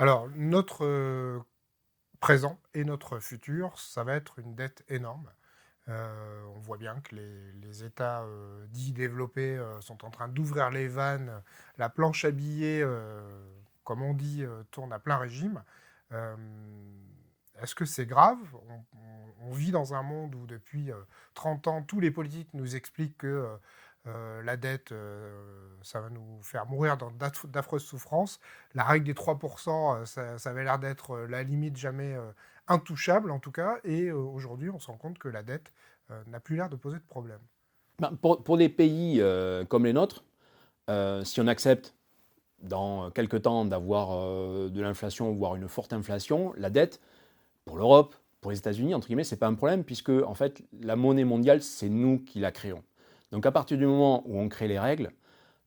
Alors, notre présent et notre futur, ça va être une dette énorme. On voit bien que les États dits développés sont en train d'ouvrir les vannes. La planche à billets, comme on dit, tourne à plein régime. Euh, Est-ce que c'est grave? On vit dans un monde où depuis 30 ans, tous les politiques nous expliquent que la dette, ça va nous faire mourir dans d'affreuses souffrances. La règle des 3%, ça avait l'air d'être la limite jamais intouchable en tout cas. Et aujourd'hui, on se rend compte que la dette n'a plus l'air de poser de problème. Ben, pour des pays comme les nôtres, si on accepte dans quelques temps d'avoir de l'inflation, voire une forte inflation, la dette, pour l'Europe, pour les États-Unis, entre guillemets, c'est pas un problème, puisque en fait, la monnaie mondiale, c'est nous qui la créons. Donc à partir du moment où on crée les règles,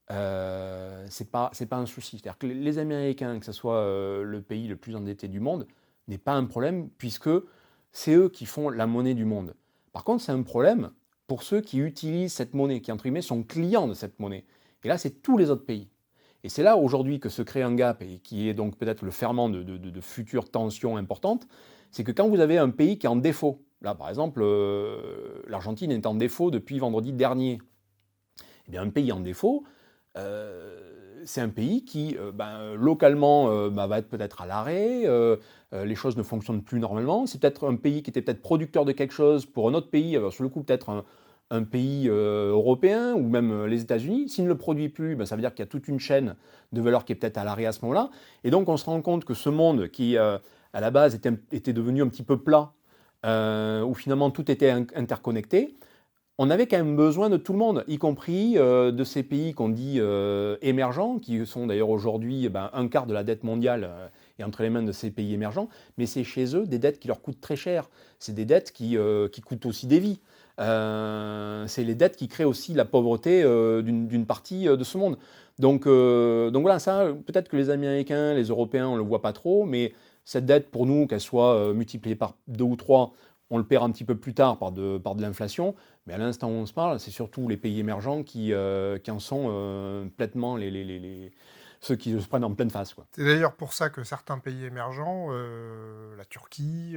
c'est pas un souci. C'est-à-dire que les Américains, que ce soit le pays le plus endetté du monde, n'est pas un problème, puisque c'est eux qui font la monnaie du monde. Par contre, c'est un problème pour ceux qui utilisent cette monnaie, qui entre guillemets sont clients de cette monnaie. Et là, c'est tous les autres pays. Et c'est là aujourd'hui que se crée un gap et qui est donc peut-être le ferment de futures tensions importantes, c'est que quand vous avez un pays qui est en défaut, là par exemple l'Argentine est en défaut depuis vendredi dernier, eh bien un pays en défaut, c'est un pays qui localement va être peut-être à l'arrêt, les choses ne fonctionnent plus normalement, c'est peut-être un pays qui était peut-être producteur de quelque chose pour un autre pays, sur le coup peut-être un pays européen ou même les États-Unis. S'il ne le produit plus, ça veut dire qu'il y a toute une chaîne de valeur qui est peut-être à l'arrêt à ce moment-là. Et donc on se rend compte que ce monde qui à la base était devenu un petit peu plat, où finalement tout était interconnecté, on avait quand même besoin de tout le monde, y compris de ces pays qu'on dit émergents, qui sont d'ailleurs aujourd'hui un quart de la dette mondiale est entre les mains de ces pays émergents, mais c'est chez eux des dettes qui leur coûtent très cher. C'est des dettes qui coûtent aussi des vies. C'est les dettes qui créent aussi la pauvreté d'une partie de ce monde. Donc voilà, ça, peut-être que les Américains, les Européens, on ne le voit pas trop, mais cette dette, pour nous, qu'elle soit multipliée par deux ou trois, on le perd un petit peu plus tard par de l'inflation. Mais à l'instant où on se parle, c'est surtout les pays émergents qui en sont complètement ceux qui se prennent en pleine face, quoi. C'est d'ailleurs pour ça que certains pays émergents, la Turquie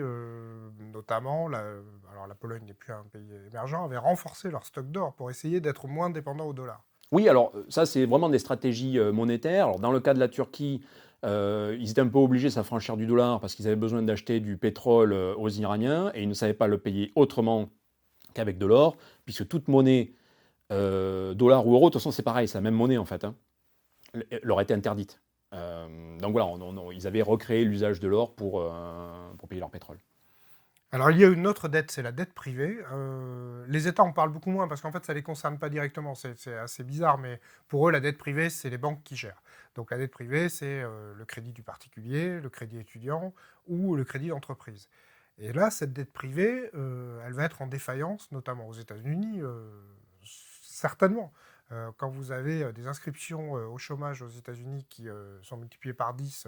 notamment, alors la Pologne n'est plus un pays émergent, avaient renforcé leur stock d'or pour essayer d'être moins dépendant au dollar. Oui, alors ça, c'est vraiment des stratégies monétaires. Alors, dans le cas de la Turquie, ils étaient un peu obligés de s'affranchir du dollar parce qu'ils avaient besoin d'acheter du pétrole aux Iraniens et ils ne savaient pas le payer autrement qu'avec de l'or, puisque toute monnaie, dollar ou euro, de toute façon, c'est pareil, c'est la même monnaie en fait, hein, leur était interdite. Donc voilà, ils avaient recréé l'usage de l'or pour payer leur pétrole. Alors il y a une autre dette, c'est la dette privée. Les États en parlent beaucoup moins parce qu'en fait ça ne les concerne pas directement, c'est assez bizarre, mais pour eux la dette privée c'est les banques qui gèrent. Donc la dette privée c'est le crédit du particulier, le crédit étudiant ou le crédit d'entreprise. Et là cette dette privée, elle va être en défaillance, notamment aux États-Unis, certainement. Quand vous avez des inscriptions au chômage aux États-Unis qui sont multipliées par 10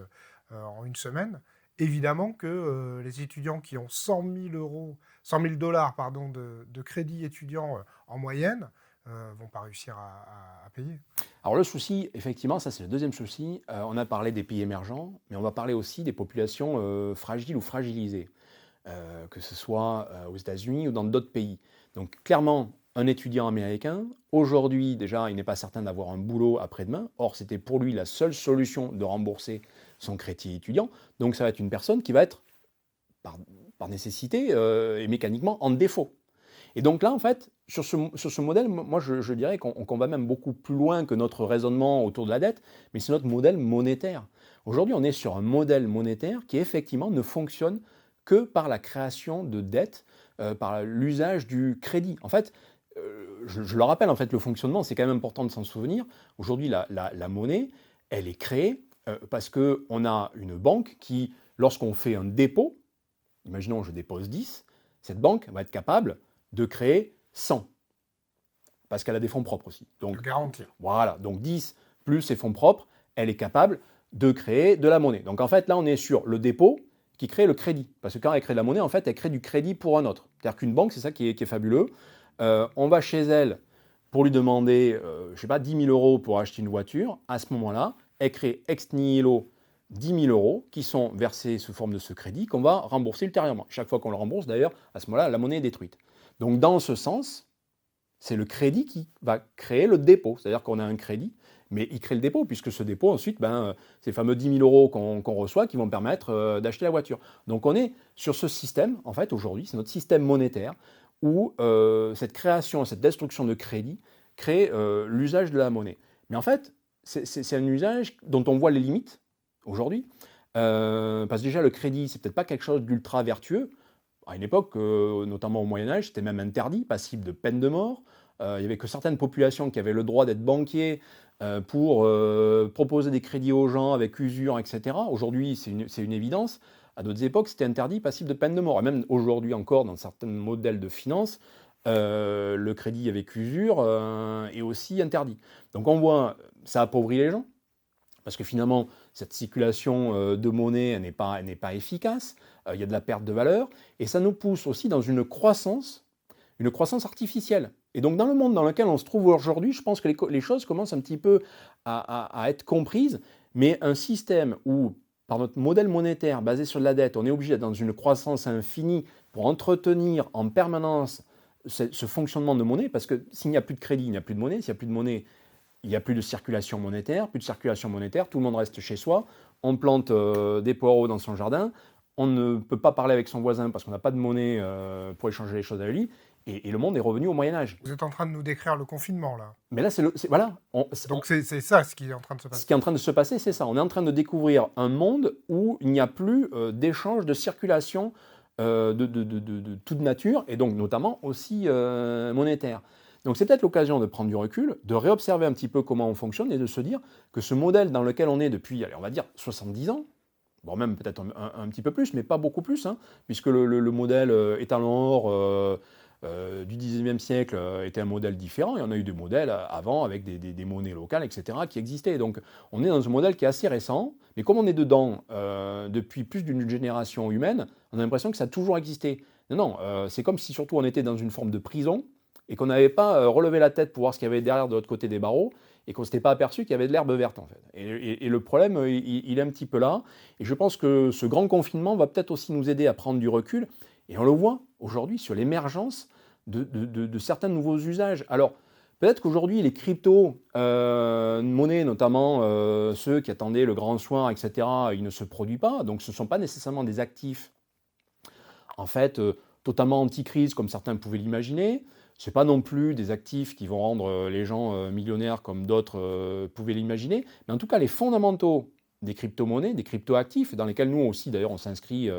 en une semaine, évidemment que les étudiants qui ont 100 000 dollars pardon, de crédit étudiant en moyenne vont pas réussir à payer. Alors le souci, effectivement, ça c'est le deuxième souci. On a parlé des pays émergents, mais on va parler aussi des populations fragiles ou fragilisées, que ce soit aux États-Unis ou dans d'autres pays. Donc clairement, un étudiant américain, aujourd'hui déjà, il n'est pas certain d'avoir un boulot après-demain. Or, c'était pour lui la seule solution de rembourser son crédit étudiant. Donc ça va être une personne qui va être, par, par nécessité et mécaniquement, en défaut. Et donc là, en fait, sur ce modèle, moi je dirais qu'on va même beaucoup plus loin que notre raisonnement autour de la dette, mais c'est notre modèle monétaire. Aujourd'hui, on est sur un modèle monétaire qui effectivement ne fonctionne que par la création de dettes, par l'usage du crédit. En fait, je le rappelle, en fait, le fonctionnement, c'est quand même important de s'en souvenir. Aujourd'hui, la monnaie, elle est créée parce qu'on a une banque qui, lorsqu'on fait un dépôt, imaginons je dépose 10, cette banque va être capable de créer 100, parce qu'elle a des fonds propres aussi. De Donc garantir. voilà, donc 10 plus ses fonds propres, elle est capable de créer de la monnaie. Donc en fait, là, on est sur le dépôt qui crée le crédit. Parce que quand elle crée de la monnaie, en fait, elle crée du crédit pour un autre. C'est-à-dire qu'une banque, c'est ça qui est fabuleux. On va chez elle pour lui demander, je sais pas, 10 000 euros pour acheter une voiture. À ce moment-là, elle crée ex nihilo 10 000 euros qui sont versés sous forme de ce crédit qu'on va rembourser ultérieurement. Chaque fois qu'on le rembourse, d'ailleurs, à ce moment-là, la monnaie est détruite. Donc, dans ce sens, c'est le crédit qui va créer le dépôt. C'est-à-dire qu'on a un crédit, mais il crée le dépôt, puisque ce dépôt, ensuite, ces fameux 10 000 euros qu'on reçoit qui vont permettre d'acheter la voiture. Donc on est sur ce système, en fait, aujourd'hui, c'est notre système monétaire, où cette création, cette destruction de crédit crée l'usage de la monnaie. Mais en fait, c'est un usage dont on voit les limites aujourd'hui, parce que déjà, le crédit, c'est peut-être pas quelque chose d'ultra vertueux. À une époque, notamment au Moyen-Âge, c'était même interdit, passible de peine de mort. Il n'y avait que certaines populations qui avaient le droit d'être banquiers pour proposer des crédits aux gens avec usure, etc. Aujourd'hui, c'est une évidence. À d'autres époques, c'était interdit, passible de peine de mort. Et même aujourd'hui encore, dans certains modèles de finance, le crédit avec usure est aussi interdit. Donc on voit, ça appauvrit les gens, parce que finalement, cette circulation de monnaie elle n'est pas efficace, il y a de la perte de valeur, et ça nous pousse aussi dans une croissance artificielle. Et donc dans le monde dans lequel on se trouve aujourd'hui, je pense que les choses commencent un petit peu à être comprises, mais un système où, par notre modèle monétaire basé sur la dette, on est obligé d'être dans une croissance infinie pour entretenir en permanence ce fonctionnement de monnaie, parce que s'il n'y a plus de crédit, il n'y a plus de monnaie, s'il n'y a plus de monnaie, il n'y a plus de circulation monétaire, tout le monde reste chez soi, on plante des poireaux dans son jardin, on ne peut pas parler avec son voisin parce qu'on n'a pas de monnaie pour échanger les choses avec lui, et le monde est revenu au Moyen-Âge. Vous êtes en train de nous décrire le confinement, là. Mais là, voilà. Donc c'est ça ce qui est en train de se passer. Ce qui est en train de se passer, c'est ça. On est en train de découvrir un monde où il n'y a plus d'échange, de circulation de toute nature, et donc notamment aussi monétaire. Donc c'est peut-être l'occasion de prendre du recul, de réobserver un petit peu comment on fonctionne et de se dire que ce modèle dans lequel on est depuis, allez, on va dire, 70 ans, bon même peut-être un petit peu plus, mais pas beaucoup plus, hein, puisque le modèle étalon or du 19e siècle était un modèle différent, et on a eu des modèles avant avec des monnaies locales, etc., qui existaient. Donc on est dans un modèle qui est assez récent, mais comme on est dedans depuis plus d'une génération humaine, on a l'impression que ça a toujours existé. Non, c'est comme si surtout on était dans une forme de prison, et qu'on n'avait pas relevé la tête pour voir ce qu'il y avait derrière de l'autre côté des barreaux, et qu'on ne s'était pas aperçu qu'il y avait de l'herbe verte en fait. Et le problème, il est un petit peu là, et je pense que ce grand confinement va peut-être aussi nous aider à prendre du recul, et on le voit aujourd'hui sur l'émergence de certains nouveaux usages. Alors, peut-être qu'aujourd'hui, les crypto-monnaies, notamment ceux qui attendaient le grand soir, etc., ils ne se produisent pas, donc ce ne sont pas nécessairement des actifs, en fait, totalement anti-crise, comme certains pouvaient l'imaginer. Ce n'est pas non plus des actifs qui vont rendre les gens millionnaires, comme d'autres pouvaient l'imaginer. Mais en tout cas, les fondamentaux des crypto-monnaies, des crypto-actifs, dans lesquels nous aussi, d'ailleurs, on s'inscrit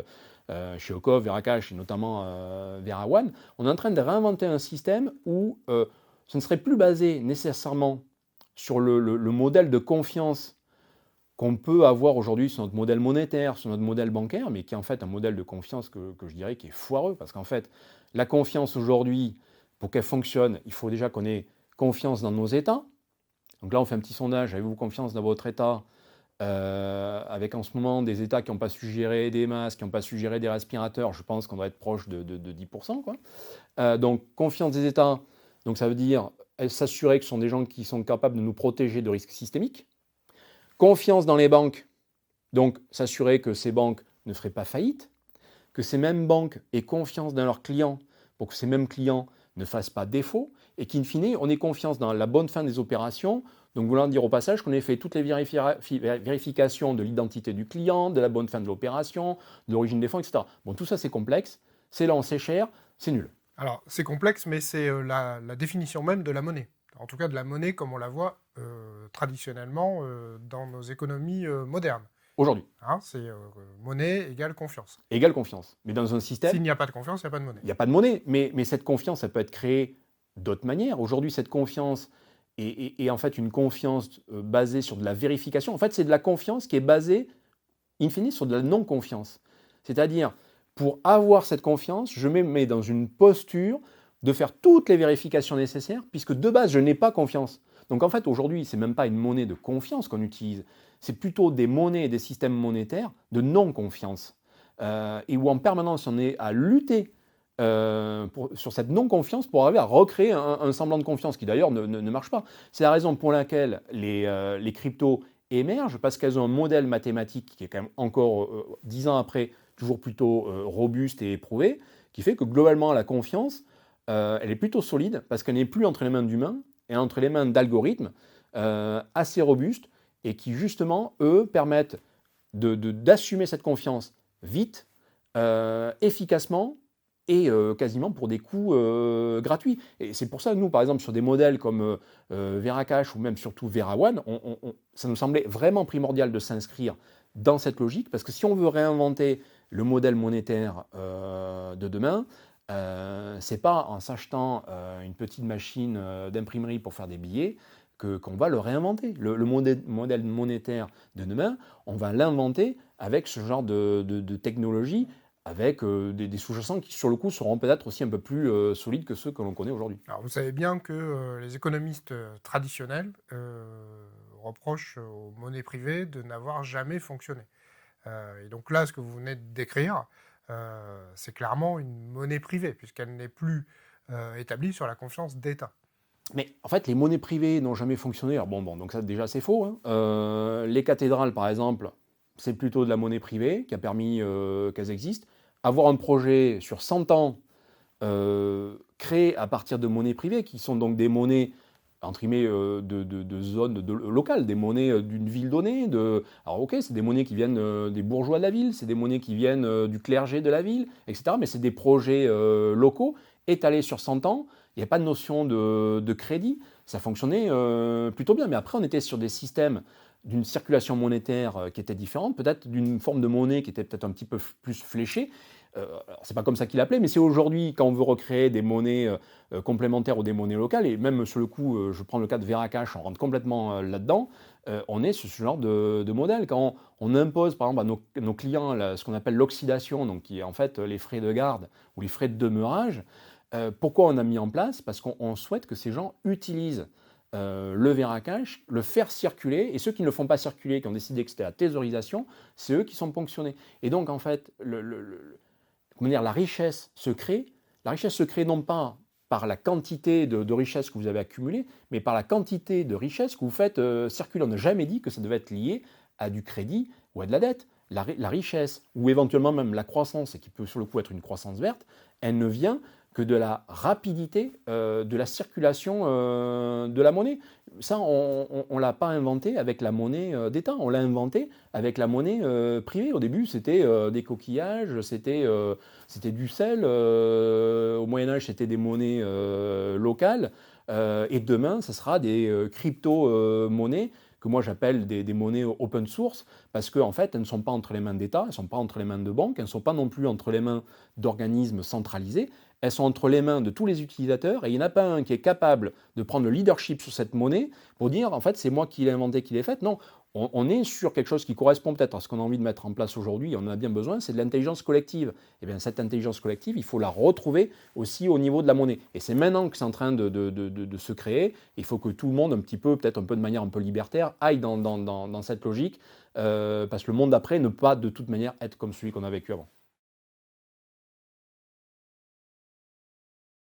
chez Okov, Veracash et notamment Verawan, on est en train de réinventer un système où ce ne serait plus basé nécessairement sur le modèle de confiance qu'on peut avoir aujourd'hui sur notre modèle monétaire, sur notre modèle bancaire, mais qui est en fait un modèle de confiance que je dirais qui est foireux, parce qu'en fait, la confiance aujourd'hui, pour qu'elle fonctionne, il faut déjà qu'on ait confiance dans nos États. Donc là, on fait un petit sondage, avez-vous confiance dans votre État avec en ce moment des États qui n'ont pas su gérer des masques, qui n'ont pas su gérer des respirateurs, je pense qu'on doit être proche de 10%. Quoi. Donc confiance des États, donc ça veut dire s'assurer que ce sont des gens qui sont capables de nous protéger de risques systémiques. Confiance dans les banques, donc s'assurer que ces banques ne feraient pas faillite, que ces mêmes banques aient confiance dans leurs clients pour que ces mêmes clients ne fassent pas défaut, et qu'in fine, on ait confiance dans la bonne fin des opérations, donc voulant dire au passage qu'on ait fait toutes les vérifications de l'identité du client, de la bonne fin de l'opération, de l'origine des fonds, etc. Bon, tout ça c'est complexe, c'est lent, c'est cher, c'est nul. Alors c'est complexe, mais c'est la définition même de la monnaie. En tout cas de la monnaie comme on la voit traditionnellement dans nos économies modernes. Aujourd'hui. Hein, c'est monnaie égale confiance. Égale confiance. Mais dans un système... S'il n'y a pas de confiance, il n'y a pas de monnaie. Il n'y a pas de monnaie, mais cette confiance, ça peut être créée d'autres manières. Aujourd'hui, cette confiance est en fait une confiance basée sur de la vérification. En fait, c'est de la confiance qui est basée, in fine, sur de la non-confiance. C'est-à-dire, pour avoir cette confiance, je me mets dans une posture de faire toutes les vérifications nécessaires, puisque de base, je n'ai pas confiance. Donc en fait, aujourd'hui, ce n'est même pas une monnaie de confiance qu'on utilise, c'est plutôt des monnaies et des systèmes monétaires de non-confiance. Et où en permanence, on est à lutter sur cette non-confiance pour arriver à recréer un semblant de confiance, qui d'ailleurs ne marche pas. C'est la raison pour laquelle les cryptos émergent parce qu'elles ont un modèle mathématique qui est quand même encore, 10 ans après, toujours plutôt robuste et éprouvé, qui fait que globalement la confiance, elle est plutôt solide parce qu'elle n'est plus entre les mains d'humains, et entre les mains d'algorithmes assez robustes et qui justement, eux, permettent d'assumer cette confiance vite, efficacement et quasiment pour des coûts gratuits. Et c'est pour ça que nous, par exemple, sur des modèles comme Veracache ou même surtout VeraOne, ça nous semblait vraiment primordial de s'inscrire dans cette logique, parce que si on veut réinventer le modèle monétaire de demain, c'est pas en s'achetant une petite machine d'imprimerie pour faire des billets qu'on va le réinventer. Le modèle monétaire de demain, on va l'inventer avec ce genre de technologie, avec des sous-jacents qui, sur le coup, seront peut-être aussi un peu plus solides que ceux que l'on connaît aujourd'hui. Alors, vous savez bien que les économistes traditionnels reprochent aux monnaies privées de n'avoir jamais fonctionné. Et donc là, ce que vous venez de décrire, c'est clairement une monnaie privée, puisqu'elle n'est plus établie sur la confiance d'État. Mais en fait, les monnaies privées n'ont jamais fonctionné. Alors bon, donc ça déjà c'est faux, hein. Les cathédrales, par exemple, c'est plutôt de la monnaie privée qui a permis qu'elles existent. Avoir un projet sur 100 ans créé à partir de monnaies privées, qui sont donc des monnaies entre guillemets, de zones locales, des monnaies d'une ville donnée. Alors ok, c'est des monnaies qui viennent des bourgeois de la ville, c'est des monnaies qui viennent du clergé de la ville, etc. Mais c'est des projets locaux étalés sur 100 ans. Il n'y a pas de notion de crédit. Ça fonctionnait plutôt bien. Mais après, on était sur des systèmes d'une circulation monétaire qui était différente, peut-être d'une forme de monnaie qui était peut-être un petit peu plus fléchée. C'est pas comme ça qu'il l'appelait, mais c'est aujourd'hui, quand on veut recréer des monnaies complémentaires ou des monnaies locales, et même sur le coup, je prends le cas de Veracache, on rentre complètement là-dedans, on est sur ce genre de modèle. Quand on impose, par exemple, à nos clients ce qu'on appelle l'oxydation, donc qui est en fait les frais de garde ou les frais de demeurage, pourquoi on a mis en place? Parce qu'on souhaite que ces gens utilisent le Veracache, le faire circuler, et ceux qui ne le font pas circuler, qui ont décidé que c'était la thésaurisation, c'est eux qui sont ponctionnés. Et donc, en fait, comment dire, la richesse se crée non pas par la quantité de richesse que vous avez accumulée, mais par la quantité de richesse que vous faites circuler. On n'a jamais dit que ça devait être lié à du crédit ou à de la dette. La richesse, ou éventuellement même la croissance, et qui peut sur le coup être une croissance verte, elle ne vient que de la rapidité de la circulation de la monnaie. Ça, on ne l'a pas inventé avec la monnaie d'État, on l'a inventé avec la monnaie privée. Au début, c'était des coquillages, c'était du sel. Au Moyen-Âge, c'était des monnaies locales. Et demain, ce sera des crypto-monnaies que moi j'appelle des monnaies open source, parce qu'en fait, elles ne sont pas entre les mains d'État, elles ne sont pas entre les mains de banques, elles ne sont pas non plus entre les mains d'organismes centralisés, elles sont entre les mains de tous les utilisateurs, et il n'y en a pas un qui est capable de prendre le leadership sur cette monnaie pour dire, en fait, c'est moi qui l'ai inventée, qui l'ai faite. Non, on est sur quelque chose qui correspond peut-être à ce qu'on a envie de mettre en place aujourd'hui, on en a bien besoin, c'est de l'intelligence collective. Et bien cette intelligence collective, il faut la retrouver aussi au niveau de la monnaie. Et c'est maintenant que c'est en train de se créer. Il faut que tout le monde, un petit peu, peut-être un peu de manière un peu libertaire, aille dans cette logique, parce que le monde d'après ne peut pas de toute manière être comme celui qu'on a vécu avant.